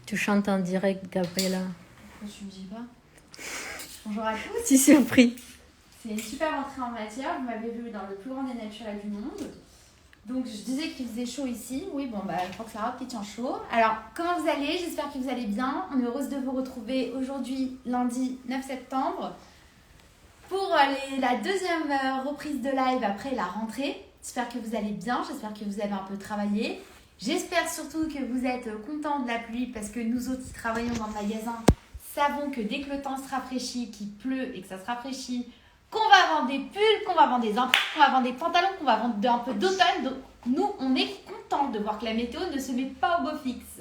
Tu chantes en direct, Gabriella. Pourquoi tu me dis pas? Bonjour à tous. Si surpris. C'est une super entrée en matière. Vous m'avez vu dans le plus grand des naturels du monde. Donc je disais qu'il faisait chaud ici. Oui, bon, je crois que c'est Sarah qui tient chaud. Alors, comment vous allez? J'espère que vous allez bien. On est heureuse de vous retrouver aujourd'hui, lundi 9 septembre, pour la deuxième reprise de live après la rentrée. J'espère que vous allez bien. J'espère que vous avez un peu travaillé. J'espère surtout que vous êtes contents de la pluie parce que nous autres qui travaillons dans le magasin savons que dès que le temps se rafraîchit, qu'il pleut et que ça se rafraîchit, qu'on va vendre des pulls, qu'on va vendre des imprimés, qu'on va vendre des pantalons, qu'on va vendre un peu d'automne. Donc nous, on est contents de voir que la météo ne se met pas au beau fixe.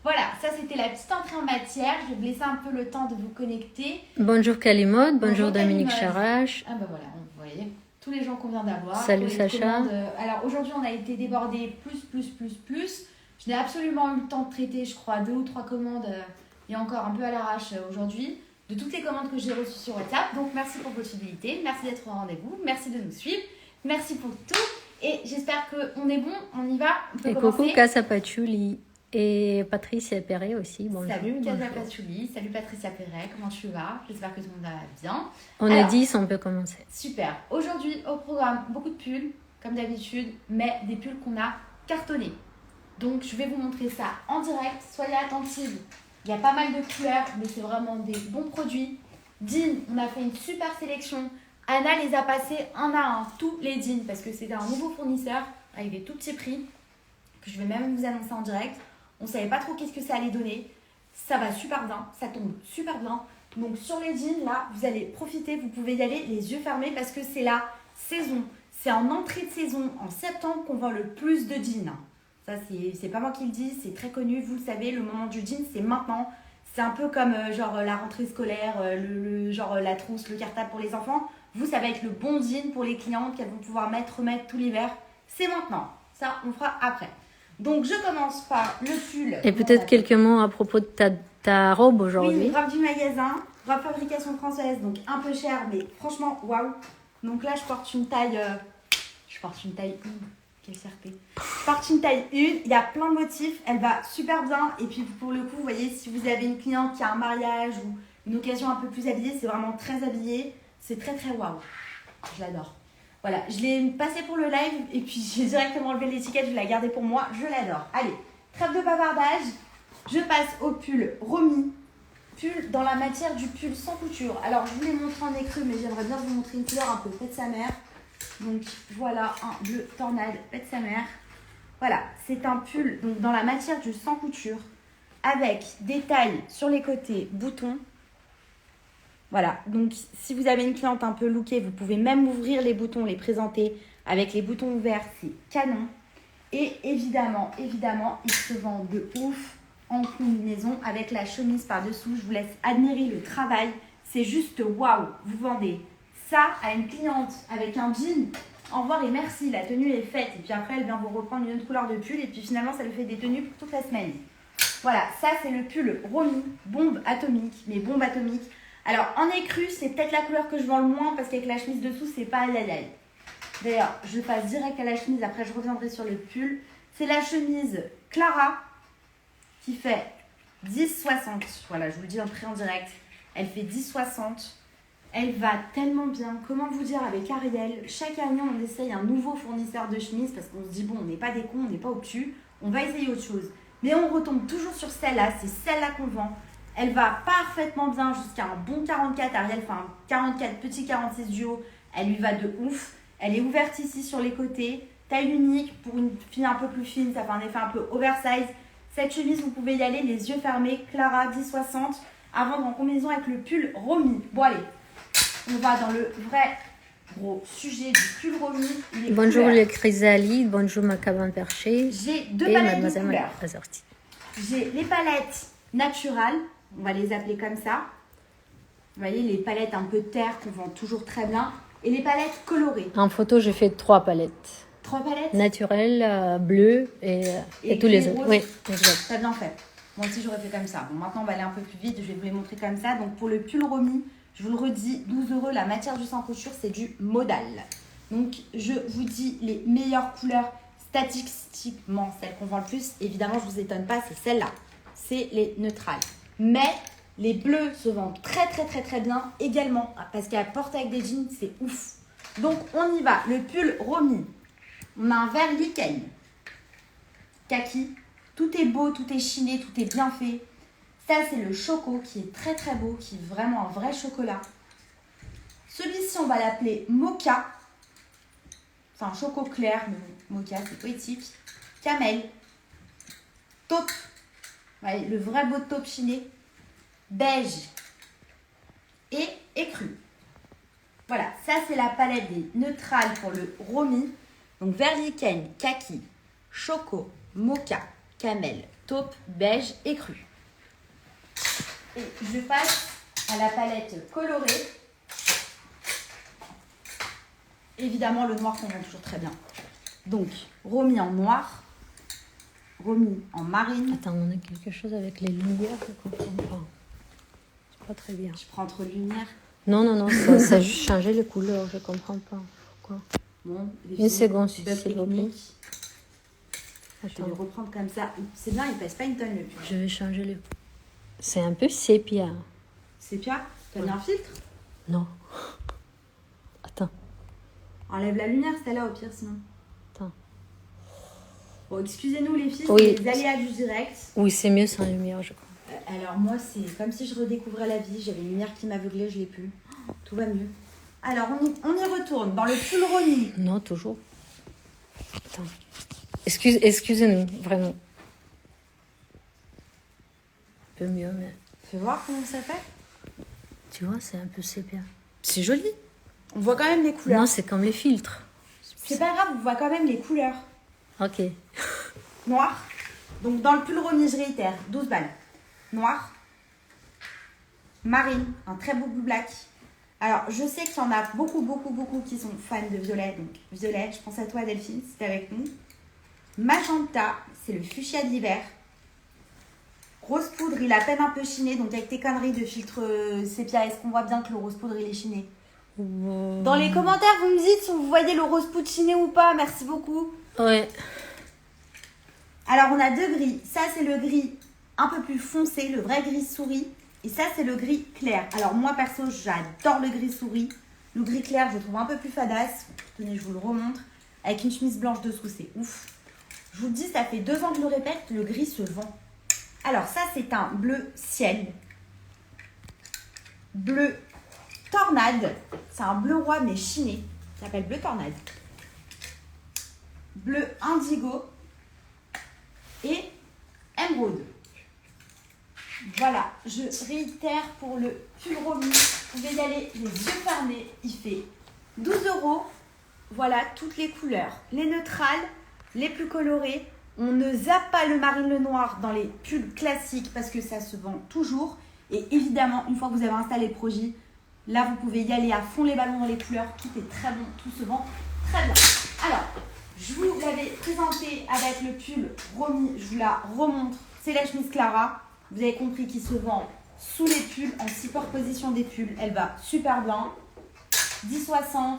Voilà, ça c'était la petite entrée en matière. Je vais vous laisser un peu le temps de vous connecter. Bonjour Calimode, bonjour Dominique Calimode. Charache. Ah voilà, vous voyez, tous les gens qu'on vient d'avoir. Salut Sacha. Alors aujourd'hui, on a été débordés plus. Je n'ai absolument eu le temps de traiter, je crois, 2 ou 3 commandes et encore un peu à l'arrache aujourd'hui, de toutes les commandes que j'ai reçues sur WhatsApp. Donc merci pour votre fidélité, merci d'être au rendez-vous, merci de nous suivre, merci pour tout. Et j'espère qu'on est bon, on y va, on peut Et commencer. coucou Casa Patchouli et Patricia Perret aussi, bonjour. Salut Casa Patchouli, salut Patricia Perret, comment tu vas? J'espère que tout le monde va bien. On est 10, on peut commencer. Super. Aujourd'hui, au programme, beaucoup de pulls, comme d'habitude, mais des pulls qu'on a cartonnés. Donc, je vais vous montrer ça en direct. Soyez attentifs. Il y a pas mal de couleurs, mais c'est vraiment des bons produits. Jeans, on a fait une super sélection. Anna les a passés un à un, tous les jeans, parce que c'était un nouveau fournisseur avec des tout petits prix que je vais même vous annoncer en direct. On ne savait pas trop qu'est-ce que ça allait donner. Ça va super bien, ça tombe super bien. Donc sur les jeans, là, vous allez profiter, vous pouvez y aller les yeux fermés parce que c'est la saison. C'est en entrée de saison, en septembre, qu'on vend le plus de jeans. Ça, c'est pas moi qui le dis, c'est très connu. Vous le savez, le moment du jean, c'est maintenant. C'est un peu comme la rentrée scolaire, la trousse, le cartable pour les enfants. Vous, ça va être le bon jean pour les clientes qu'elles vont pouvoir remettre tout l'hiver. C'est maintenant. Ça, on fera après. Donc, je commence par le pull. Et peut-être quelques mots à propos de ta robe aujourd'hui. Oui, robe du magasin, robe fabrication française, donc un peu cher, mais franchement, waouh. Donc là, je porte une taille 1. Quelle fierté. Je porte une taille 1, il y a plein de motifs, elle va super bien. Et puis pour le coup, vous voyez, si vous avez une cliente qui a un mariage ou une occasion un peu plus habillée, c'est vraiment très habillé. C'est très très waouh. Je l'adore. Voilà, je l'ai passé pour le live et puis j'ai directement enlevé l'étiquette, je vais la garder pour moi. Je l'adore. Allez, trêve de bavardage. Je passe au pull Romy. Pull dans la matière du pull sans couture. Alors, je vous l'ai montré en écru, mais j'aimerais bien vous montrer une couleur un peu pète sa mère. Donc, voilà un bleu tornade pète sa mère. Voilà, c'est un pull donc, dans la matière du sans couture avec des tailles sur les côtés, boutons. Voilà, donc si vous avez une cliente un peu lookée, vous pouvez même ouvrir les boutons, les présenter avec les boutons ouverts, c'est canon. Et évidemment, il se vend de ouf en combinaison avec la chemise par-dessous. Je vous laisse admirer le travail. C'est juste waouh. Vous vendez ça à une cliente avec un jean. Au revoir et merci. La tenue est faite. Et puis après, elle vient vous reprendre une autre couleur de pull. Et puis finalement, ça lui fait des tenues pour toute la semaine. Voilà, ça c'est le pull Romy. Bombe atomique. Mais bombe atomique. Alors, en écru, c'est peut-être la couleur que je vends le moins parce qu'avec la chemise dessous, c'est pas aïe aïe aïe. D'ailleurs, je passe direct à la chemise. Après, je reviendrai sur le pull. C'est la chemise Clara qui fait 10,60. Voilà, je vous le dis en prix en direct. Elle fait 10,60. Elle va tellement bien. Comment vous dire avec Ariel? Chaque année, on essaye un nouveau fournisseur de chemise parce qu'on se dit, bon, on n'est pas des cons, on n'est pas obtus. On va essayer autre chose. Mais on retombe toujours sur celle-là. C'est celle-là qu'on vend. Elle va parfaitement bien jusqu'à un bon 44. Ariel fait un 44, petit 46 duo. Elle lui va de ouf. Elle est ouverte ici sur les côtés. Taille unique pour une fille un peu plus fine. Ça fait un effet un peu oversize. Cette chemise, vous pouvez y aller les yeux fermés. Clara 10,60. À vendre en combinaison avec le pull Romy. Bon allez, on va dans le vrai gros sujet du pull Romy. Bonjour les chrysalides, bonjour ma cabane perchée. J'ai 2 et palettes de mademoiselle couleurs. Azorti. J'ai les palettes naturelles. On va les appeler comme ça. Vous voyez, les palettes un peu terre qu'on vend toujours très bien. Et les palettes colorées. En photo, j'ai fait 3 palettes. 3 palettes Naturelles, bleues et tous les autres. roses. Oui, exact. T'as bien fait. Moi aussi, j'aurais fait comme ça. Bon, maintenant, on va aller un peu plus vite. Je vais vous les montrer comme ça. Donc, pour le pull Romy, je vous le redis, 12 €. La matière du sans couture, c'est du modal. Donc, je vous dis les meilleures couleurs statistiquement, celles qu'on vend le plus. Évidemment, je ne vous étonne pas, c'est celle-là. c'est les neutrales. Mais les bleus se vendent très très très très bien également. Parce qu'à porter avec des jeans, c'est ouf. Donc on y va. Le pull Romy. On a un vert lichen. Kaki. Tout est beau, tout est chiné, tout est bien fait. Ça, c'est le choco qui est très très beau, qui est vraiment un vrai chocolat. Celui-ci, on va l'appeler mocha. C'est un choco clair, mais mocha, c'est poétique. Camel. Taupe. Ouais, le vrai beau taupe chiné. Beige. Et écru. Voilà, ça c'est la palette des neutrales pour le Romy. Donc vert lichen, kaki, choco, mocha, camel, taupe, beige, écru. Et je passe à la palette colorée. Évidemment, le noir qu'on vend toujours très bien. Donc, Romy en noir, Romy en marine. Attends, on a quelque chose avec les lumières, je comprends pas. C'est pas très bien. Je prends entre lumière. Non, ça a juste changé les couleurs, je comprends pas. Pourquoi? Bon, Une seconde, s'il bug vous plaît. technique. Je vais Attends, les reprendre comme ça. C'est bien, il pèse pas une tonne le pull. je vais changer le... C'est un peu sépia. Sépia, t'as mis un filtre? Non. Attends. Enlève la lumière, c'était là au pire sinon. Attends. Bon, excusez-nous les filles, Oui. c'est les aléas du direct. Oui, c'est mieux sans lumière, je crois. Alors moi, c'est comme si je redécouvrais la vie. J'avais une lumière qui m'aveuglait, je l'ai plus. Oh, tout va mieux. Alors, on y retourne dans le pull Romy. Non, toujours. Attends. Excusez-nous, vraiment. Un peu mieux, mais... Fais voir comment ça fait. Tu vois, c'est un peu sépia. C'est joli. On voit quand même les couleurs. Non, c'est comme les filtres. C'est pas grave, on voit quand même les couleurs. Ok. Noir. Donc, dans le pull Romy, je réitère, 12 balles. Noir. Marine, un très beau blue black. Alors, je sais qu'il y en a beaucoup qui sont fans de violet. Donc, violet, je pense à toi Delphine, c'était avec nous. Magenta, c'est le fuchsia de l'hiver. Rose poudre, il a à peine un peu chiné. Donc, avec tes conneries de filtre sépia, est-ce qu'on voit bien que le rose poudre, il est chiné? Dans les commentaires, vous me dites si vous voyez le rose poudre chiné ou pas. Merci beaucoup. Ouais. Alors, on a deux gris. Ça, c'est le gris un peu plus foncé, le vrai gris souris. Et ça, c'est le gris clair. Alors, moi, perso, j'adore le gris souris. Le gris clair, je le trouve un peu plus fadasse. Tenez, je vous le remontre. Avec une chemise blanche dessous, c'est ouf. Je vous le dis, ça fait 2 ans que je le répète, le gris se vend. Alors, ça, c'est un bleu ciel. Bleu tornade. C'est un bleu roi, mais chiné. Ça s'appelle bleu tornade. Bleu indigo. Et émeraude. Voilà, je réitère pour le pull Romy. Vous pouvez y aller les yeux fermés. Il fait 12 €. Voilà toutes les couleurs. Les neutrales, les plus colorées. On ne zappe pas le marine, le noir dans les pulls classiques parce que ça se vend toujours. Et évidemment, une fois que vous avez installé le projet, là, vous pouvez y aller à fond les ballons dans les couleurs. Tout est très bon, tout se vend très bien. Alors, je vous l'avais présenté avec le pull Romy. Je vous la remontre. C'est la chemise Clara. Vous avez compris qu'il se vend sous les pulls, en superposition des pulls. Elle va super bien. 10,60.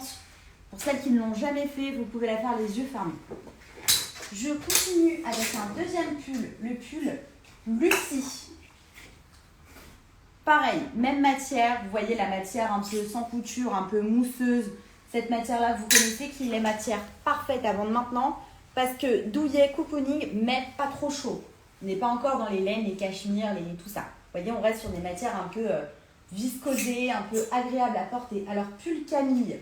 Pour celles qui ne l'ont jamais fait, vous pouvez la faire les yeux fermés. Je continue avec un deuxième pull, le pull Lucie. Pareil, même matière. Vous voyez la matière un peu sans couture, un peu mousseuse. Cette matière-là, vous connaissez qu'il est matière parfaite à vendre maintenant. Parce que douillet, cocooning, mais pas trop chaud. On n'est pas encore dans les laines, les cachemires, tout ça. Vous voyez, on reste sur des matières un peu viscosées, un peu agréables à porter. Alors, pull Camille,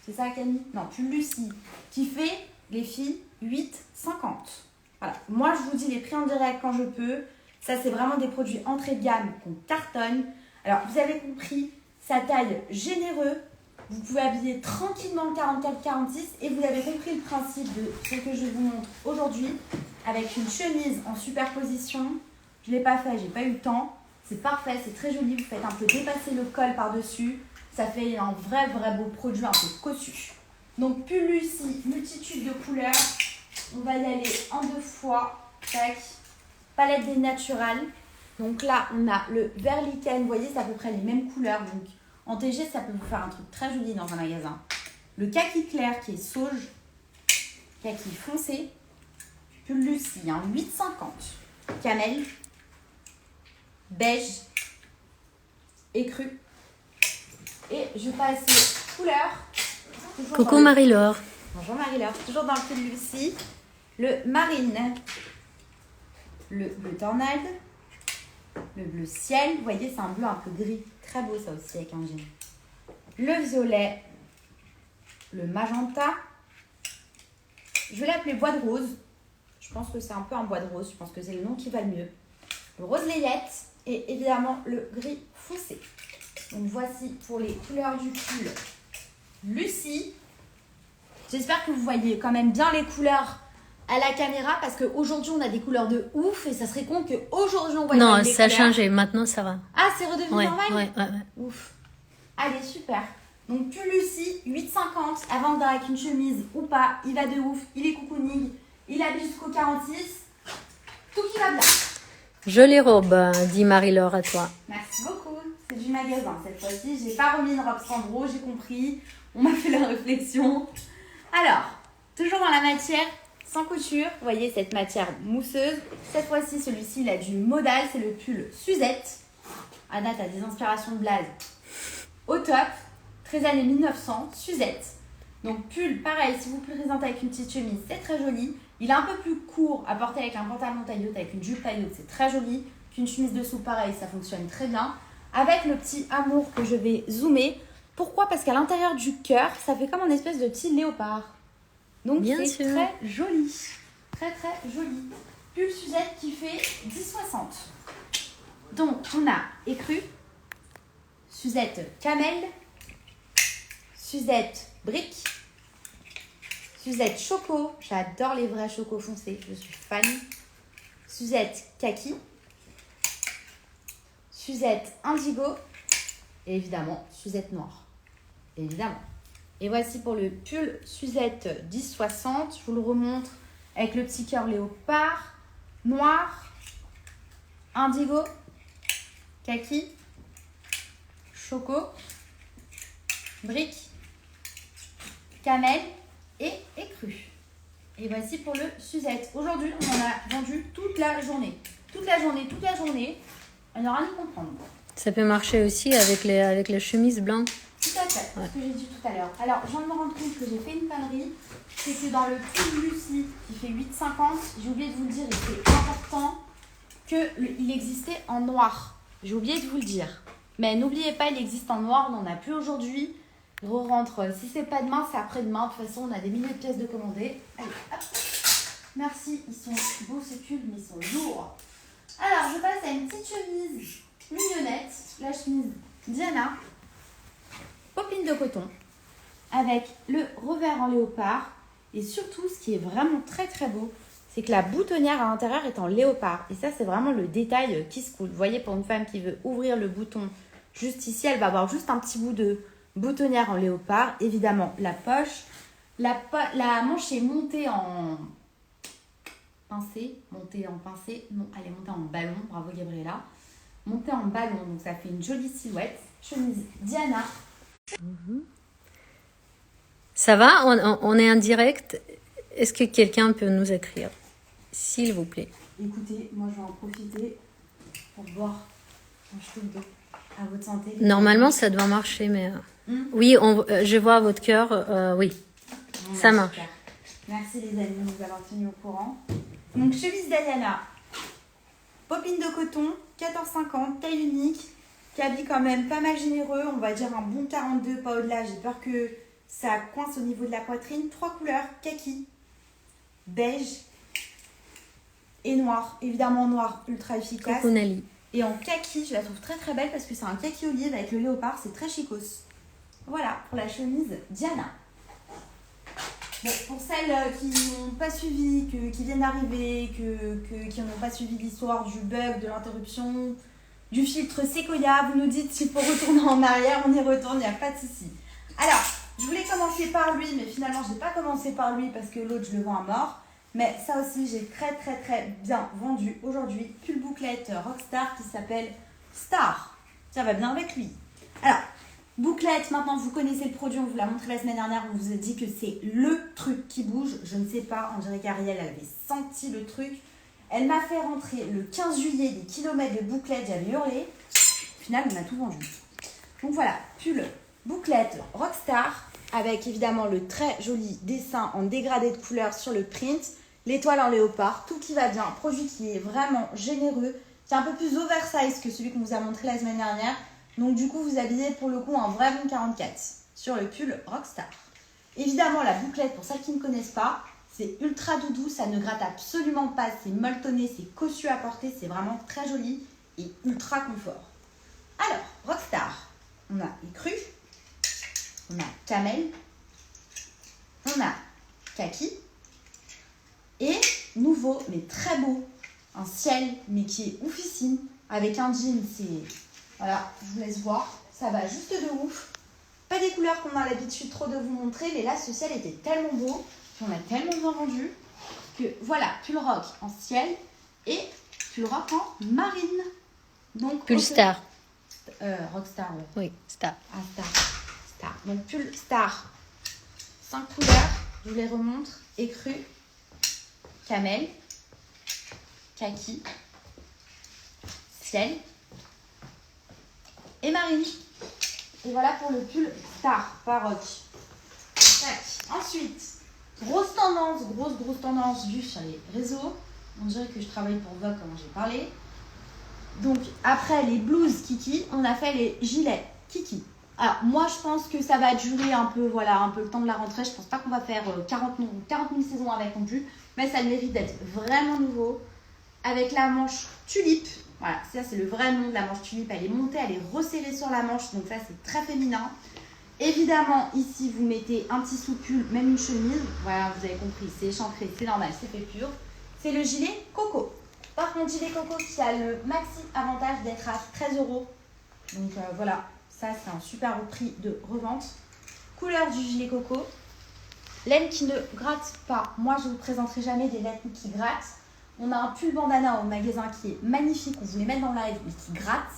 c'est ça Camille? Non, pull Lucie, qui fait, les filles, 8,50. Voilà, moi je vous dis les prix en direct quand je peux. Ça, c'est vraiment des produits entrée de gamme qu'on cartonne. Alors, vous avez compris, sa taille généreux. Vous pouvez habiller tranquillement le 44-46 et vous avez compris le principe de ce que je vous montre aujourd'hui avec une chemise en superposition. Je ne l'ai pas fait, j'ai pas eu le temps. C'est parfait, c'est très joli. Vous faites un peu dépasser le col par-dessus. Ça fait un vrai beau produit un peu cossu. Donc, pull Lucie, multitude de couleurs. On va y aller en 2 fois. Tac. Palette des naturales. Donc là, on a le vert lichen. Vous voyez, c'est à peu près les mêmes couleurs. Donc, en TG, ça peut vous faire un truc très joli dans un magasin. Le kaki clair qui est sauge. Kaki foncé. Pull Lucie, hein, 8,50. Camel. beige, écru. Et je passe couleur. Coucou Marie-Laure. Bonjour Marie-Laure, toujours dans le pull de Lucie. Le marine, le bleu tornade, le bleu ciel. Vous voyez, c'est un bleu un peu gris. Très beau ça aussi avec un jean. Le violet, le magenta. Je vais l'appeler bois de rose. Je pense que c'est un peu un bois de rose. Je pense que c'est le nom qui va le mieux. Le rose layette et évidemment le gris foncé. Donc voici pour les couleurs du pull Lucie. J'espère que vous voyez quand même bien les couleurs à la caméra parce qu'aujourd'hui on a des couleurs de ouf et ça serait con qu'aujourd'hui on voit Non, les ça a couleurs. changé. Maintenant, ça va. Ah, c'est redevenu Ouais, normal. ouais. Ouf. Allez, super. Donc pull Lucie, 8,50 à vendre avec une chemise ou pas. Il va de ouf, il est cocooning, il habille jusqu'au 46. Tout qui va bien. Jolie robe, dit Marie-Laure à toi. Merci beaucoup. C'est du magasin cette fois-ci. J'ai pas remis une robe Sandro, j'ai compris. On m'a fait la réflexion. Alors, toujours dans la matière sans couture. Vous voyez cette matière mousseuse. Cette fois-ci, celui-ci, il a du modal. C'est le pull Suzette. Anna, t'as des inspirations de blaze. Au top. 13 années 1900. Suzette. Donc pull, pareil, si vous le présentez avec une petite chemise, c'est très joli. Il est un peu plus court à porter avec un pantalon taille haute, avec une jupe taille haute, c'est très joli. Qu'une chemise dessous, pareil, ça fonctionne très bien. Avec le petit amour que je vais zoomer. Pourquoi? Parce qu'à l'intérieur du cœur, ça fait comme une espèce de petit léopard. Donc c'est très joli. Très très joli. Pull Suzette qui fait 10,60. Donc on a écru, Suzette camel, Suzette brique, Suzette choco, j'adore les vrais chocos foncés, je suis fan. Suzette kaki, Suzette indigo et évidemment Suzette noire. Évidemment. Et voici pour le pull Suzette 10,60. Je vous le remontre avec le petit cœur léopard, noir, indigo, kaki, choco, brique, camel et écru. Et voici pour le Suzette. Aujourd'hui, on en a vendu toute la journée. Toute la journée. On n'aura rien à comprendre. Ça peut marcher aussi avec les chemises blanches. Tout à fait, ce que j'ai dit tout à l'heure. Alors, je viens de me rendre compte que j'ai fait une connerie. C'est que dans le pull Lucie, qui fait 8,50, j'ai oublié de vous le dire, et c'est important, qu'il existait en noir. J'ai oublié de vous le dire. Mais n'oubliez pas, il existe en noir, on n'en a plus aujourd'hui. Re-rentre, si c'est pas demain, c'est après-demain. De toute façon, on a des milliers de pièces de commandées. Allez, hop. Merci, ils sont beaux ces pulls, mais ils sont lourds. Alors, je passe à une petite chemise mignonnette, la chemise Diana. Popine de coton avec le revers en léopard et surtout ce qui est vraiment très très beau, c'est que la boutonnière à l'intérieur est en léopard et ça c'est vraiment le détail qui se coule. Vous voyez, pour une femme qui veut ouvrir le bouton juste ici, elle va avoir juste un petit bout de boutonnière en léopard. Évidemment la poche, la manche est montée en pincée, non, elle est montée en ballon, bravo Gabriella, montée en ballon, donc ça fait une jolie silhouette. Chemise Diana. Ça va, on est en direct. Est-ce que quelqu'un peut nous écrire, s'il vous plaît? Écoutez, moi je vais en profiter pour boire un chou d'eau à votre santé. Normalement, ça doit marcher, mais... Oui, je vois votre cœur, oui, Bon, ça marche. super. Merci les amis de nous avoir tenus au courant. Donc chemise Diana, popine de coton, 14,50, taille unique, qui habille quand même pas mal généreux, on va dire un bon 42, pas au-delà, j'ai peur que ça coince au niveau de la poitrine. 3 couleurs, kaki, beige et noir, évidemment noir ultra efficace. Coucou Nali. Et en kaki, je la trouve très très belle parce que c'est un kaki olive avec le léopard, c'est très chicos. Voilà pour la chemise Diana. Bon, pour celles qui n'ont pas suivi, qui viennent d'arriver, qui n'ont pas suivi l'histoire du bug, de l'interruption, du filtre Sequoia, vous nous dites s'il faut retourner en arrière, on y retourne, il n'y a pas de souci. Alors, je voulais commencer par lui, mais finalement je n'ai pas commencé par lui parce que l'autre je le vends à mort. Mais ça aussi, j'ai très très très bien vendu aujourd'hui. Pull bouclette Rockstar qui s'appelle Star. Ça va bien avec lui. Alors, bouclette, maintenant vous connaissez le produit, on vous l'a montré la semaine dernière, on vous a dit que c'est le truc qui bouge. Je ne sais pas, on dirait qu'Ariel elle avait senti le truc. Elle m'a fait rentrer le 15 juillet des kilomètres de bouclettes, j'avais hurlé. Au final, on a tout vendu. Donc voilà, pull bouclette Rockstar avec évidemment le très joli dessin en dégradé de couleur sur le print, l'étoile en léopard, tout qui va bien. Produit qui est vraiment généreux, qui est un peu plus oversize que celui qu'on vous a montré la semaine dernière. Donc du coup, vous habillez pour le coup un vrai bon 44 sur le pull Rockstar. Évidemment, la bouclette, pour celles qui ne connaissent pas, c'est ultra doudou, ça ne gratte absolument pas, c'est molletonné, c'est cossu à porter, c'est vraiment très joli et ultra confort. Alors, Rockstar, on a écru, on a camel, on a kaki et nouveau mais très beau, un ciel mais qui est oufissime avec un jean, c'est... Voilà, je vous laisse voir, ça va juste de ouf. Pas des couleurs qu'on a l'habitude trop de vous montrer, mais là ce ciel était tellement beau, on a tellement bien vendu que voilà, pull rock en ciel et pull rock en marine. Donc, Pull star. Rockstar, ouais. Oui, star. Ah, star. Donc pull star, 5 couleurs, je vous les remontre. Écru, camel, kaki, ciel et marine. Et voilà pour le pull star par rock. Ensuite, grosse tendance vue sur les réseaux. On dirait que je travaille pour Vogue, comme j'ai parlé. Donc, après les blouses Kiki, on a fait les gilets Kiki. Alors, moi, je pense que ça va durer un peu, voilà, un peu le temps de la rentrée. Je pense pas qu'on va faire 40 000 saisons avec non plus. Mais ça mérite d'être vraiment nouveau. Avec la manche tulipe. Voilà, ça, c'est le vrai nom de la manche tulipe. Elle est montée, elle est resserrée sur la manche. Donc, ça, c'est très féminin. Évidemment, ici, vous mettez un petit sous-pull, même une chemise. Voilà, vous avez compris, c'est échancré, c'est normal, c'est fait pur. C'est le gilet coco. Par contre, gilet coco qui a le maxi avantage d'être à 13 €. Donc voilà, ça c'est un super haut prix de revente. Couleur du gilet coco. Laine qui ne gratte pas. Moi, je ne vous présenterai jamais des laines qui grattent. On a un pull bandana au magasin qui est magnifique. On voulait mettre dans le live, mais qui gratte.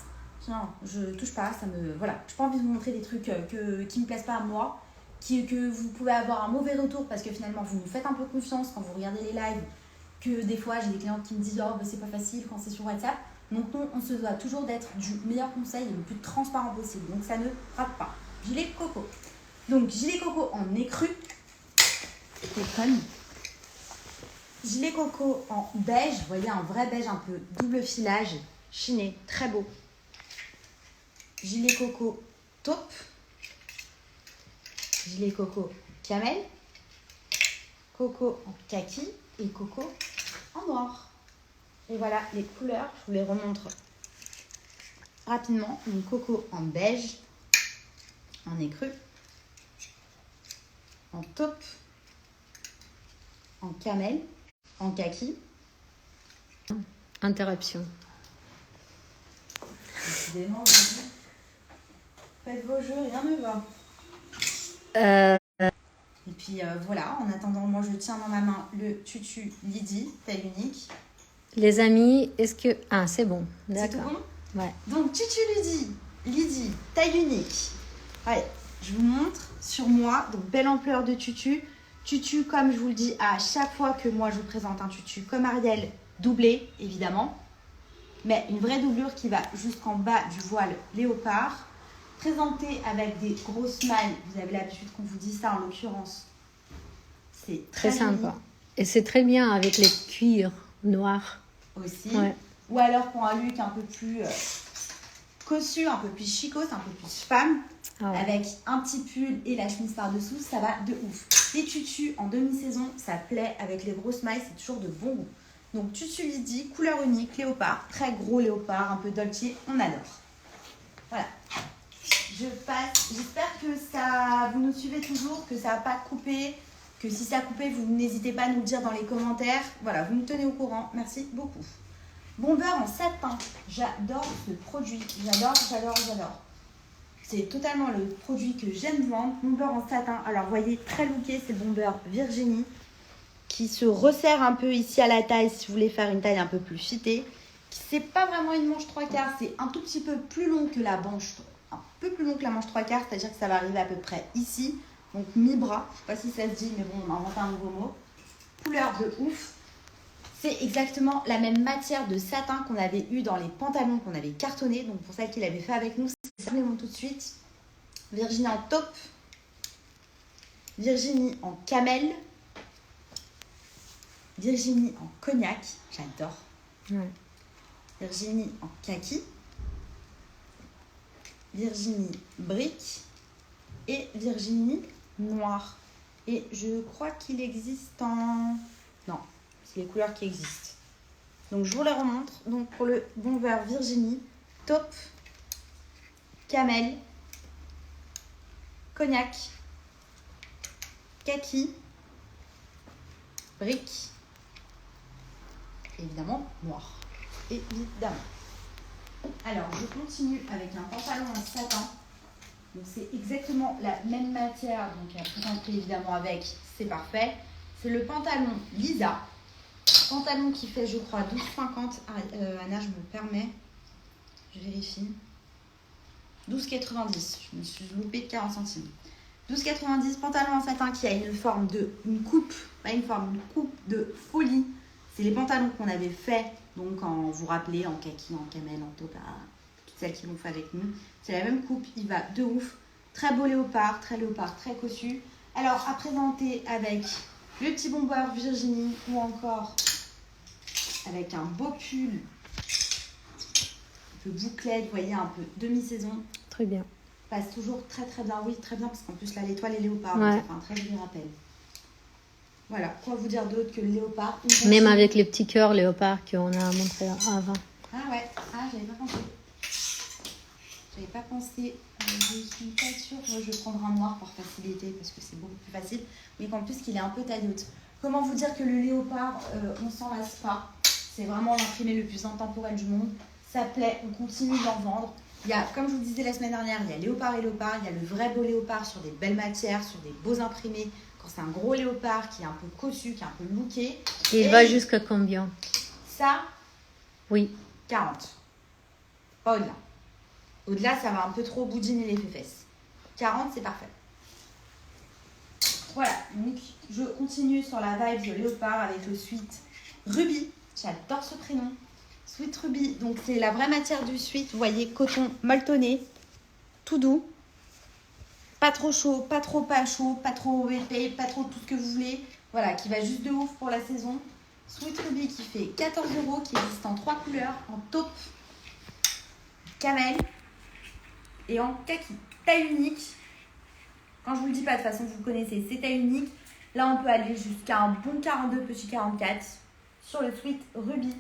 Non, je touche pas, ça me... Voilà, je n'ai pas envie de vous montrer des trucs qui ne me plaisent pas à moi, que vous pouvez avoir un mauvais retour parce que finalement, vous nous faites un peu confiance quand vous regardez les lives, que des fois, j'ai des clientes qui me disent « Oh, bah, c'est pas facile quand c'est sur WhatsApp ». Donc non, on se doit toujours d'être du meilleur conseil et le plus transparent possible. Donc ça ne rate pas. Gilet coco. Donc gilet coco en écru. C'est conne. Gilet coco en beige. Vous voyez, un vrai beige un peu double filage, chiné, très beau. Gilet coco taupe, gilet coco camel, coco en kaki et coco en noir. Et voilà les couleurs, je vous les remontre rapidement. Une coco en beige, en écru, en taupe, en camel, en kaki. Interruption. Décidément, faites vos jeux, rien ne va. Et puis voilà, en attendant, moi je tiens dans ma main le tutu Lydie, taille unique. Les amis, est-ce que... Ah, c'est bon. C'est tout D'accord. bon? Ouais. Donc tutu Lydie, taille unique. Allez, je vous montre sur moi, donc belle ampleur de tutu. Tutu, comme je vous le dis à chaque fois que moi je vous présente un tutu, comme Ariel, doublé évidemment. Mais une vraie doublure qui va jusqu'en bas du voile léopard. Présenté avec des grosses smiles. Vous avez l'habitude qu'on vous dise ça en l'occurrence. C'est Très très sympa. joli. Et c'est très bien avec les cuirs noirs. Aussi. Ouais. Ou alors pour un look un peu plus cossu, un peu plus chicos, un peu plus femme. Ah ouais. Avec un petit pull et la chemise par-dessous, ça va de ouf. Les tutus en demi-saison, ça plaît avec les grosses smiles, c'est toujours de bon goût. Donc tutu Lydie, couleur unique, léopard, très gros léopard, un peu Dolce, on adore. Voilà. Je passe, j'espère que ça, vous nous suivez toujours, que ça n'a pas coupé, que si ça a coupé, vous n'hésitez pas à nous le dire dans les commentaires. Voilà, vous nous tenez au courant, merci beaucoup. Bomber en satin, j'adore ce produit, j'adore. C'est totalement le produit que j'aime vendre, bomber en satin. Alors, vous voyez, très looké, c'est le bomber Virginie, qui se resserre un peu ici à la taille, si vous voulez faire une taille un peu plus fitée. C'est pas vraiment une manche 3/4, c'est un tout petit peu plus long que la manche, un peu plus long que la manche 3/4, c'est-à-dire que ça va arriver à peu près ici, donc mi-bras. Je sais pas si ça se dit, mais bon, on a inventé un nouveau mot. Couleur de ouf. C'est exactement la même matière de satin qu'on avait eu dans les pantalons qu'on avait cartonnés. Donc pour celles qui l'avaient fait avec nous, c'est ça tout de suite. Virginie en taupe. Virginie en camel. Virginie en cognac. J'adore. Ouais. Virginie en kaki. Virginie brique. Et Virginie noire. Et je crois qu'il existe en... Non, c'est les couleurs qui existent. Donc je vous les remontre. Donc pour le bomber Virginie, taupe, camel, cognac, kaki, brique, et évidemment noir. Évidemment. Alors je continue avec un pantalon en satin. Donc c'est exactement la même matière, donc il y a tout compris évidemment avec, c'est parfait. C'est le pantalon Lisa, pantalon qui fait je crois 12,50. Anna, je me permets, je vérifie. 12,90, je me suis loupée de 40 centimes. 12,90, pantalon en satin qui a une forme de, une coupe, pas une forme, une coupe de folie. C'est les pantalons qu'on avait fait, donc en, vous rappelez, en kaki, en camel, en taupe, toutes celles qui l'ont fait avec nous. C'est la même coupe, il va de ouf. Très beau léopard, très cossu. Alors, à présenter avec le petit bomber Virginie ou encore avec un beau pull un peu bouclette, vous voyez, un peu demi-saison. Très bien. Passe toujours très bien, oui, très bien, parce qu'en plus là, l'étoile est léopard, Ouais. donc ça fait un très joli rappel. Voilà, quoi vous dire d'autre que le léopard. Même avec les petits cœurs léopard qu'on a montré avant. Ah ouais, j'avais pas pensé. Je suis pas sûre. Moi, je vais prendre un noir par facilité parce que c'est beaucoup plus facile. Mais qu'en plus, qu'il est un peu taille haute. Comment vous dire que le léopard, on s'en lasse pas. C'est vraiment l'imprimé le plus intemporel du monde. Ça plaît, on continue d'en vendre. Il y a, comme je vous disais la semaine dernière, il y a léopard et léopard. Il y a le vrai beau léopard sur des belles matières, sur des beaux imprimés. Quand c'est un gros léopard qui est un peu cossu, qui est un peu looké. Et il va jusqu'à combien? Ça, Oui. 40. Pas au-delà. Au-delà, ça va un peu trop boudiner les fesses. 40, c'est parfait. Voilà, donc je continue sur la vibe de léopard avec le sweat Ruby. J'adore ce prénom. Sweet Ruby, donc c'est la vraie matière du sweat. Vous voyez, coton molletonné, tout doux. Pas trop chaud, pas trop pas chaud, pas trop épais, pas trop tout ce que vous voulez. Voilà, qui va juste de ouf pour la saison. Sweet Ruby qui fait 14 €, qui existe en 3 couleurs, en taupe, camel et en kaki. Taille unique. Quand je vous le dis pas, de toute façon, vous le connaissez, c'est taille unique. Là, on peut aller jusqu'à un bon 42, petit 44 sur le sweat Ruby.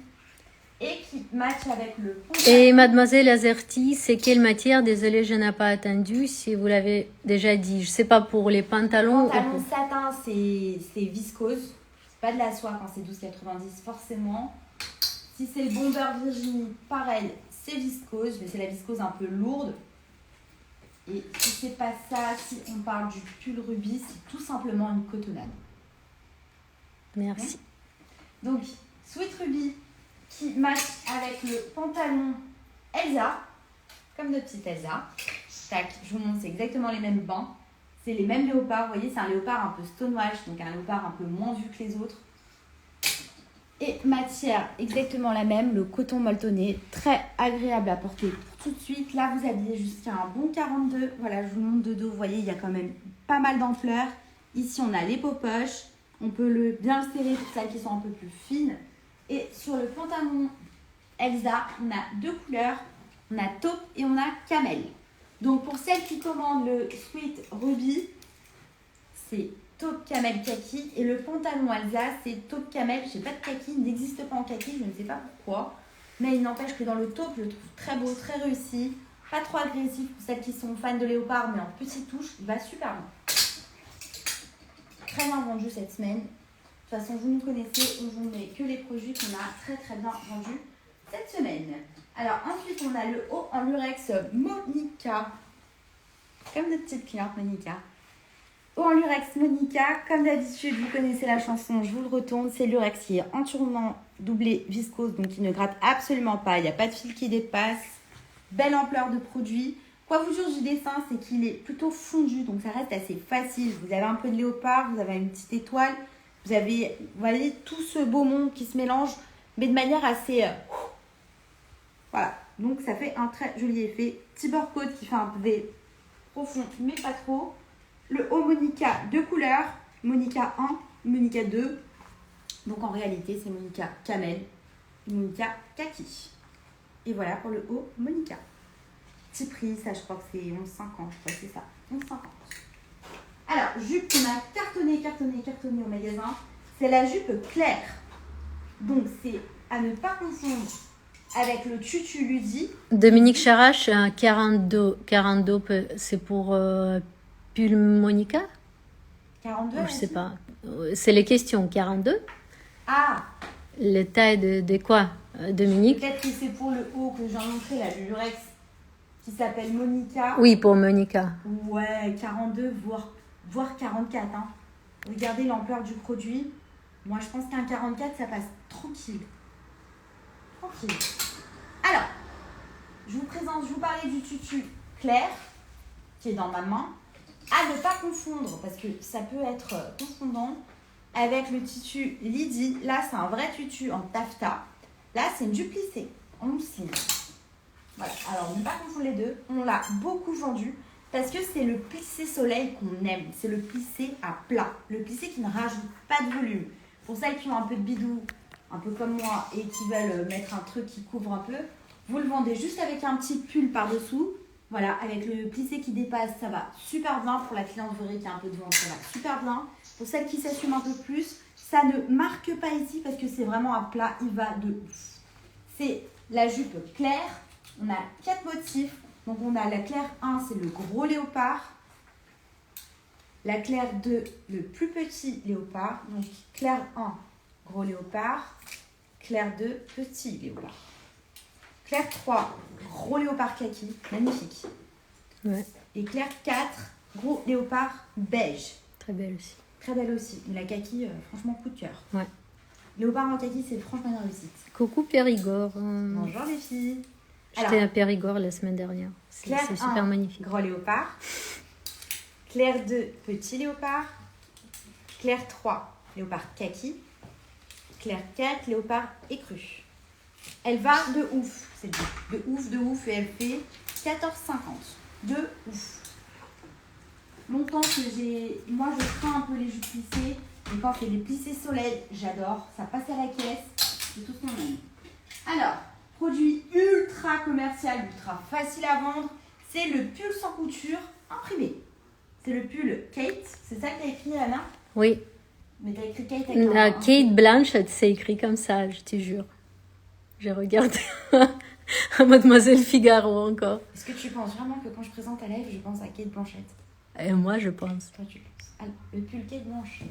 Et qui match avec le pantalon. Et mademoiselle Azerty, c'est quelle matière? Désolée, je n'ai pas attendu si vous l'avez déjà dit. Je sais pas pour les pantalons. Pantalon satin, c'est viscose. C'est pas de la soie quand c'est 12,90 forcément. Si c'est le bomber Virginie, pareil, c'est viscose. Mais c'est la viscose un peu lourde. Et si c'est pas ça, si on parle du pull Ruby, c'est tout simplement une cotonnade. Merci. Donc, Sweet Ruby qui match avec le pantalon Elsa, comme notre petite Elsa. Tac, je vous montre, c'est exactement les mêmes bancs. C'est les mêmes léopards, vous voyez, c'est un léopard un peu stonewash, donc un léopard un peu moins vu que les autres. Et matière exactement la même, le coton molletonné, très agréable à porter pour tout de suite. Là, vous habillez jusqu'à un bon 42. Voilà, je vous montre de dos, vous voyez, il y a quand même pas mal d'ampleur. Ici, on a les poches. On peut bien le serrer pour celles qui sont un peu plus fines. Et sur le pantalon Elsa, on a deux couleurs. On a taupe et on a camel. Donc, pour celles qui commandent le sweat Ruby, c'est taupe camel kaki. Et le pantalon Elsa, c'est taupe camel. Je n'ai pas de kaki, il n'existe pas en kaki, je ne sais pas pourquoi. Mais il n'empêche que dans le taupe, je le trouve très beau, très réussi. Pas trop agressif pour celles qui sont fans de léopard, mais en petite touche, il va super bien. Très bien vendu cette semaine. De toute façon, vous nous connaissez, on vous met que les produits qu'on a très bien vendus cette semaine. Alors ensuite, on a le haut en lurex Monica. Comme notre petite cliente Monica. Haut en lurex Monica, comme d'habitude, vous connaissez la chanson, je vous le retourne. C'est lurex qui est entièrement doublé viscose, donc il ne gratte absolument pas. Il n'y a pas de fil qui dépasse. Belle ampleur de produit. Quoi vous dire du dessin, c'est qu'il est plutôt fondu, donc ça reste assez facile. Vous avez un peu de léopard, vous avez une petite étoile. Vous avez, vous voyez, tout ce beau monde qui se mélange, mais de manière assez... voilà. Donc, ça fait un très joli effet. Petit coat qui fait un peu profond, mais pas trop. Le haut Monica, 2 couleurs. Monica 1, Monica 2. Donc, en réalité, c'est Monica Camel, Monica Kaki. Et voilà pour le haut Monica. Petit prix, ça, je crois que c'est 11,50. C'est ça, 11,50. Alors, jupe qu'on a cartonné au magasin, c'est la jupe claire. Donc, c'est à ne pas confondre avec le tutu Ludi. Dominique Charache, 42, c'est pour pull Monica? 42, Je sais pas. C'est les questions, 42. Ah, Les tailles de quoi, Dominique? peut-être que c'est pour le haut que j'ai montré, là, le lurex, qui s'appelle Monica. Oui, pour Monica. Ouais, 42, voire 44. Hein. Regardez l'ampleur du produit. Moi, je pense qu'un 44, ça passe tranquille. Tranquille. Alors, je vous parlais du tutu clair, qui est dans ma main. À ne pas confondre, parce que ça peut être confondant, avec le tutu Lydie. Là, c'est un vrai tutu en taffetas. Là, c'est une jupe plissée, en mousseline. Voilà, alors ne pas confondre les deux. On l'a beaucoup vendu parce que c'est le plissé soleil qu'on aime. C'est le plissé à plat, le plissé qui ne rajoute pas de volume. Pour celles qui ont un peu de bidou, un peu comme moi, et qui veulent mettre un truc qui couvre un peu, vous le vendez juste avec un petit pull par-dessous. Voilà, avec le plissé qui dépasse, ça va super bien. Pour la cliente, vous verrez qu'il y a un peu de ventre, ça va super bien. Pour celles qui s'assument un peu plus, ça ne marque pas ici parce que c'est vraiment à plat, il va de ouf. C'est la jupe claire. On a 4 motifs. Donc, on a la claire 1, c'est le gros léopard. La claire 2, le plus petit léopard. Donc, claire 1, gros léopard. Claire 2, petit léopard. Claire 3, gros léopard kaki. Magnifique. Ouais. Et claire 4, gros léopard beige. Très belle aussi. Très belle aussi. Mais la kaki, franchement, coup de cœur. Ouais. Léopard en kaki, c'est franchement une réussite. Coucou Périgord. Bonjour les filles. J'étais à Périgord la semaine dernière. Claire C'est super 1, magnifique. gros léopard. Claire 2, petit léopard. Claire 3, léopard kaki. Claire 4, léopard écru. Elle va de ouf, c'est de ouf, et elle fait 14,50. De ouf. Longtemps que moi je crains un peu les jupes plissées, et quand c'est les plissés soleil, j'adore. Ça passe à la caisse, c'est tout ce qu'on aime. Alors, produit ultra commercial, ultra facile à vendre, c'est le pull sans couture imprimé. C'est le pull Kate, c'est ça que tu as écrit, Anna? Oui. Mais tu as écrit Kate avec Kate Blanchett, c'est écrit comme ça, je te jure. J'ai regardé à Mademoiselle Figaro encore. Est-ce que tu penses vraiment que quand je présente à Live, je pense à Kate Blanchett? Et moi, je pense. Toi, tu penses. Alors, le pull Kate Blanchett.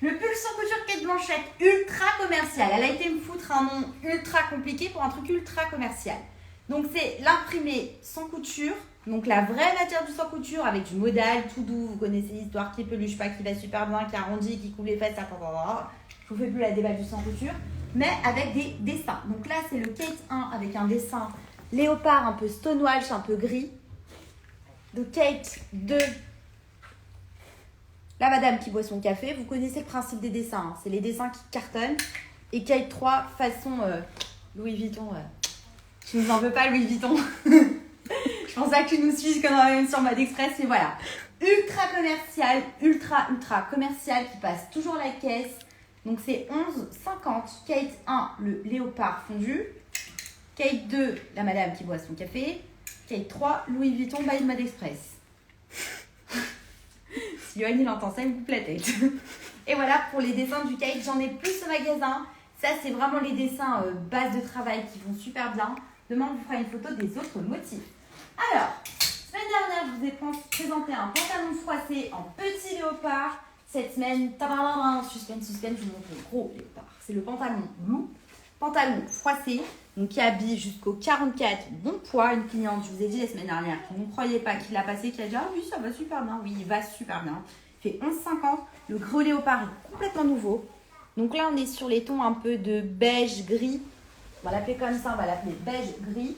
Le pull sans couture Kate Blanchett, ultra commercial. Elle a été me foutre un nom ultra compliqué pour un truc ultra commercial. Donc, c'est l'imprimé sans couture. Donc, la vraie matière du sans couture avec du modal tout doux. Vous connaissez l'histoire qui peluche pas, qui va super bien, qui arrondit, qui couvre les fesses. Je vous fais plus la déballe du sans couture. Mais avec des dessins. Donc là, c'est le Kate 1 avec un dessin léopard un peu stonewalsh, un peu gris. De Kate 2. La madame qui boit son café. Vous connaissez le principe des dessins. Hein. C'est les dessins qui cartonnent. Et Kate 3, façon Louis Vuitton. Je ne vous en veux pas, Louis Vuitton. Je pense pas que tu nous suives quand même sur Mode Express. Mais voilà. Ultra commercial, ultra commercial qui passe toujours la caisse. Donc c'est 11,50. Kate 1, le léopard fondu. Kate 2, la madame qui boit son café. Kate 3, Louis Vuitton by Mode Express. Si Yoann il entend ça, il me coupe la tête. Et voilà pour les dessins du Kate. J'en ai plus au magasin. Ça, c'est vraiment les dessins base de travail qui vont super bien. Demain, on vous fera une photo des autres motifs. Alors, semaine dernière, je vous ai présenté un pantalon froissé en petit léopard. Cette semaine, suspense, je vous montre le gros léopard. C'est le pantalon blue, pantalon froissé, donc qui habille jusqu'au 44, bon poids. Une cliente, je vous ai dit la semaine dernière, qui ne croyait pas, qui l'a passé, qui a dit ah oui, ça va super bien. Oui, il va super bien. Il fait 11,50. Le gros léopard est complètement nouveau. Donc là, on est sur les tons un peu de beige gris. On va l'appeler comme ça, on va l'appeler beige gris.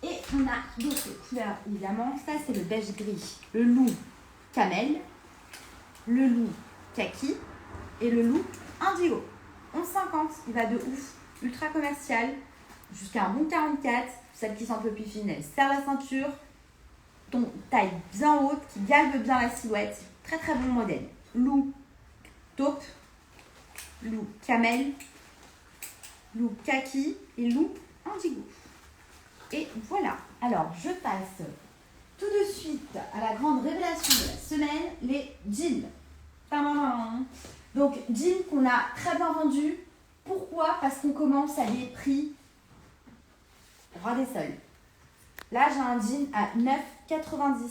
Et on a d'autres couleurs, évidemment. Ça, c'est le beige gris. Le loup camel. Le loup kaki Et le look indigo. 11,50, il va de ouf. Ultra commercial. Jusqu'à un bon 44. Celles qui sont un peu plus fines, elles serrent la ceinture. Taille bien haute, qui galbe bien la silhouette. Très très bon modèle. Loup taupe, loup camel, loup kaki et loup indigo. Et voilà. Alors, je passe tout de suite à la grande révélation de la semaine, les jeans. Tadam. Donc, jeans qu'on a très bien vendus. Pourquoi? Parce qu'on commence à des prix roi des sols. Là, j'ai un jean à 9,90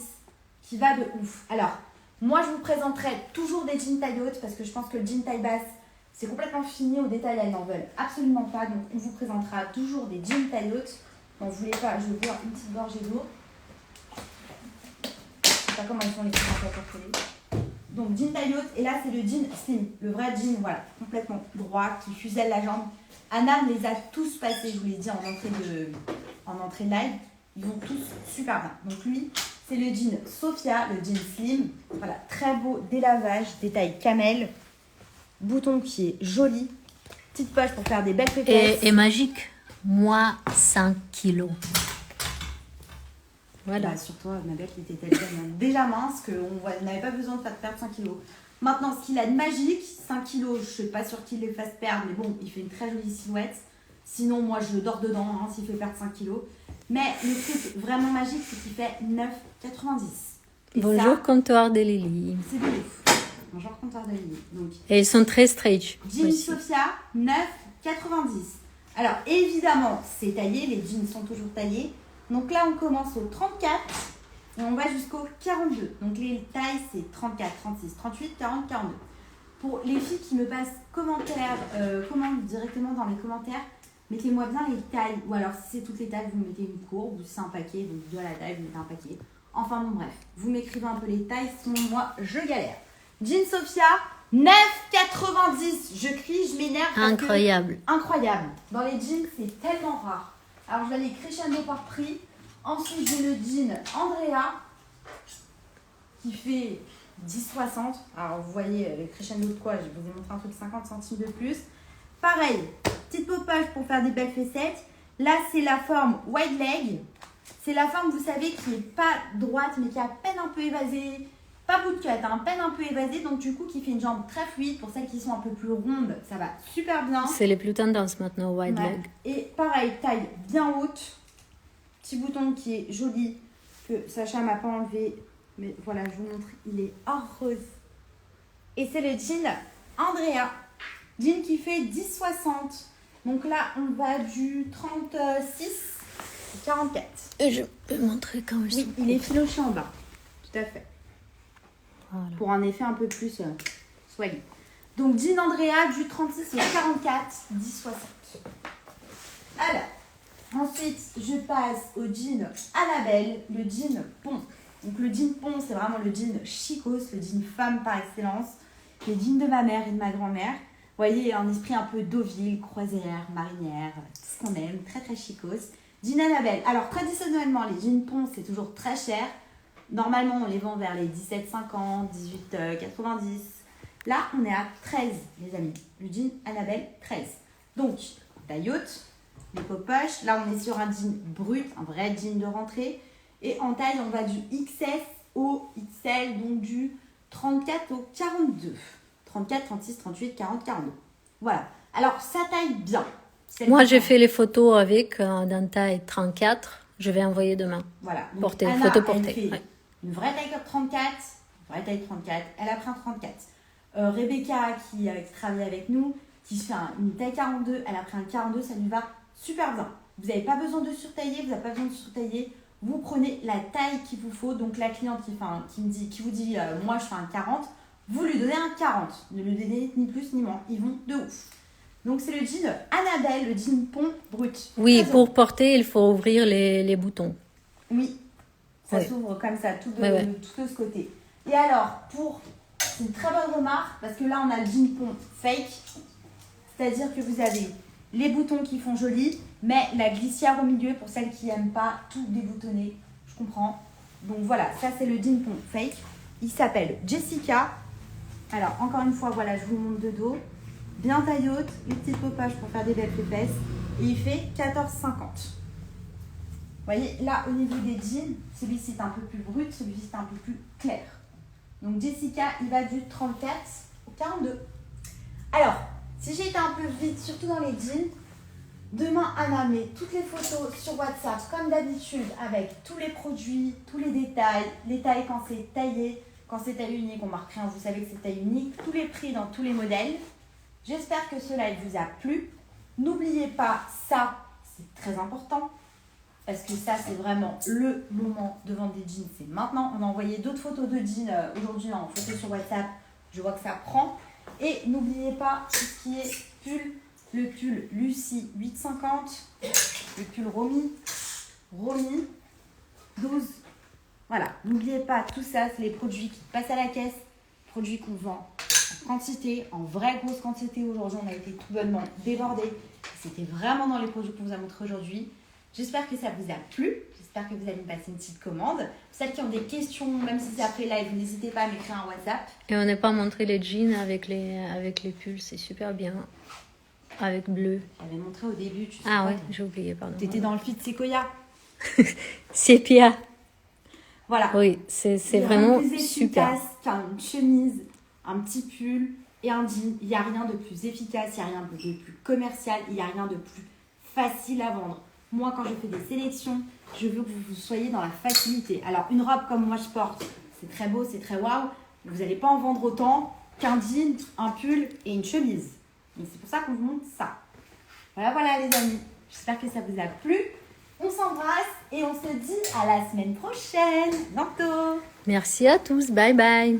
qui va de ouf. Alors, moi, je vous présenterai toujours des jeans taille haute parce que je pense que le jean taille basse, c'est complètement fini. Au détail, elles n'en veulent absolument pas. Donc, on vous présentera toujours des jeans taille haute. Bon, je voulais pas, je vais boire une petite gorgée d'eau. Je sais pas comment ils font les présentateurs télé. Donc, jean taille haute. Et là, c'est le jean slim. Le vrai jean, voilà, complètement droit, qui fuselle la jambe. Anna les a tous passés, je vous l'ai dit, en entrée de live. Ils vont tous super bien. Donc, lui, c'est le jean Sophia, le jean slim. Voilà, très beau délavage, détail camel. Bouton qui est joli. Petite poche pour faire des belles pépettes. Et magique. Moi, 5 kilos. Voilà. Bah, sur toi, ma belle, il était déjà mince qu'on n'avait pas besoin de faire perdre 5 kilos. Maintenant, ce qu'il a de magique, 5 kilos, je ne suis pas sûre qu'il les fasse perdre, mais bon, il fait une très jolie silhouette. Sinon, moi, je dors dedans hein, s'il fait perdre 5 kilos. Mais le truc vraiment magique, c'est qu'il fait 9,90. Bonjour, ça, comptoir de Lily. C'est de ouf. Bonjour, comptoir de Lily. Donc, et ils sont très stretch. Jean Sophia, 9,90. Alors, évidemment, c'est taillé. Les jeans sont toujours taillés. Donc là, on commence au 34 et on va jusqu'au 42. Donc les tailles, c'est 34, 36, 38, 40, 42. Pour les filles qui me passent commande directement dans les commentaires, mettez-moi bien les tailles. Ou alors, si c'est toutes les tailles, vous mettez une courbe. Ou si c'est un paquet, donc de la taille, vous mettez un paquet. Enfin bon, bref. Vous m'écrivez un peu les tailles, sinon moi, je galère. Jean Sophia, 9,90. Je crie, je m'énerve. Incroyable. Incroyable. Dans les jeans, c'est tellement rare. Alors, je vais aller crescendo par prix. Ensuite, j'ai le jean Andrea qui fait 10,60. Alors, vous voyez le crescendo de quoi? Je vous ai montré un truc 50 centimes de plus. Pareil, petite poppage pour faire des belles fessettes. Là, c'est la forme wide leg. C'est la forme, vous savez, qui n'est pas droite, mais qui est à peine un peu évasée. Pas bout de cut, à peine un peu évasée. Donc, du coup, qui fait une jambe très fluide. Pour celles qui sont un peu plus rondes, ça va super bien. C'est les plus tendances maintenant, wide leg. Et pareil, taille bien haute. Petit bouton qui est joli, que Sacha m'a pas enlevé. Mais voilà, je vous montre, il est hors rose. Et c'est le jean Andrea. Jean qui fait 10,60. Donc là, on va du 36 au 44. Et je peux montrer quand je Oui, il est filoché en bas. Tout à fait. Voilà. Pour un effet un peu plus swaggy. Donc, jean Andrea du 36 au 44, 10,60. Alors, ensuite, je passe au jean Annabelle, le jean pont. Donc, le jean pont, c'est vraiment le jean chicos, le jean femme par excellence. Les jeans de ma mère et de ma grand-mère. Vous voyez, un esprit un peu Deauville, croisière, marinière, tout ce qu'on aime, très très chicos. Jean Annabelle. Alors, traditionnellement, les jeans pont, c'est toujours très cher. Normalement, on les vend vers les 17,50, 18,90. Là, on est à 13, les amis. Le jean Annabelle, 13. Donc, taille haute, les poches. Là, on est sur un jean brut, un vrai jean de rentrée. Et en taille, on va du XS au XL, donc du 34 au 42. 34, 36, 38, 40, 42. Voilà. Alors, ça taille bien. Moi, j'ai fait les photos avec d'un taille 34. Je vais envoyer demain. Voilà. Donc, porter, Anna, photo portée. Elle fait une vraie taille 34. Vraie taille 34. Elle a pris un 34. Rebecca, qui travaille avec nous, qui fait une taille 42. Elle a pris un 42. Ça lui va super bien. Vous n'avez pas besoin de surtailler. Vous n'avez pas besoin de surtailler. Vous prenez la taille qu'il vous faut. Donc, la cliente qui vous dit moi, je fais un 40. Vous lui donnez un 40. Ne lui donnez ni plus ni moins. Ils vont de ouf. Donc, c'est le jean Annabelle, le jean pont brut. Oui, pour porter, il faut ouvrir les boutons. Oui, ça s'ouvre comme ça, tout de ce côté. Et alors, c'est une très bonne remarque, parce que là, on a le jean pont fake. C'est-à-dire que vous avez les boutons qui font joli, mais la glissière au milieu, pour celles qui n'aiment pas tout déboutonner. Je comprends. Donc voilà, ça, c'est le jean pont fake. Il s'appelle Jessica. Alors, encore une fois, voilà, je vous montre de dos. Bien taille haute, les petites popages pour faire des belles fesses. Et il fait 14,50. Vous voyez, là, au niveau des jeans, celui-ci est un peu plus brut, celui-ci est un peu plus clair. Donc, Jessica, il va du 34 au 42. Alors, si j'ai été un peu vite, surtout dans les jeans, demain, Anna met toutes les photos sur WhatsApp, comme d'habitude, avec tous les produits, tous les détails, les tailles quand c'est taillé, quand c'est taille unique, on marque rien, vous savez que c'est taille unique, tous les prix dans tous les modèles. J'espère que ce live vous a plu. N'oubliez pas ça, c'est très important, parce que ça, c'est vraiment le moment de vendre des jeans. C'est maintenant. On a envoyé d'autres photos de jeans aujourd'hui en photo sur WhatsApp. Je vois que ça prend. Et n'oubliez pas tout ce qui est pull. Le pull Lucie 8,50. Le pull Romy 12. Voilà. N'oubliez pas, tout ça, c'est les produits qui passent à la caisse. Produits qu'on vend en quantité, en vraie grosse quantité. Aujourd'hui, on a été tout bonnement débordés. C'était vraiment dans les produits qu'on vous a montrés aujourd'hui. J'espère que ça vous a plu. J'espère que vous allez me passer une petite commande. Celles qui ont des questions, même si c'est après live, n'hésitez pas à m'écrire un WhatsApp. Et on n'a pas montré les jeans avec les pulls, c'est super bien. Avec bleu. J'avais montré au début. Tu sais Ah pas, ouais, j'ai oublié, pardon. T'étais dans le feed Sequoia. Sépia. Voilà. Oui, c'est Il y a vraiment rien de plus super. efficace qu'une chemise, un petit pull et un jean. Il n'y a rien de plus efficace, il n'y a rien de plus commercial, il n'y a rien de plus facile à vendre. Moi, quand je fais des sélections, je veux que vous soyez dans la facilité. Alors, une robe comme moi je porte, c'est très beau, c'est très waouh. Vous n'allez pas en vendre autant qu'un jean, un pull et une chemise. Donc, c'est pour ça qu'on vous montre ça. Voilà, voilà les amis. J'espère que ça vous a plu. On s'embrasse et on se dit à la semaine prochaine. Bientôt. Merci à tous, bye bye.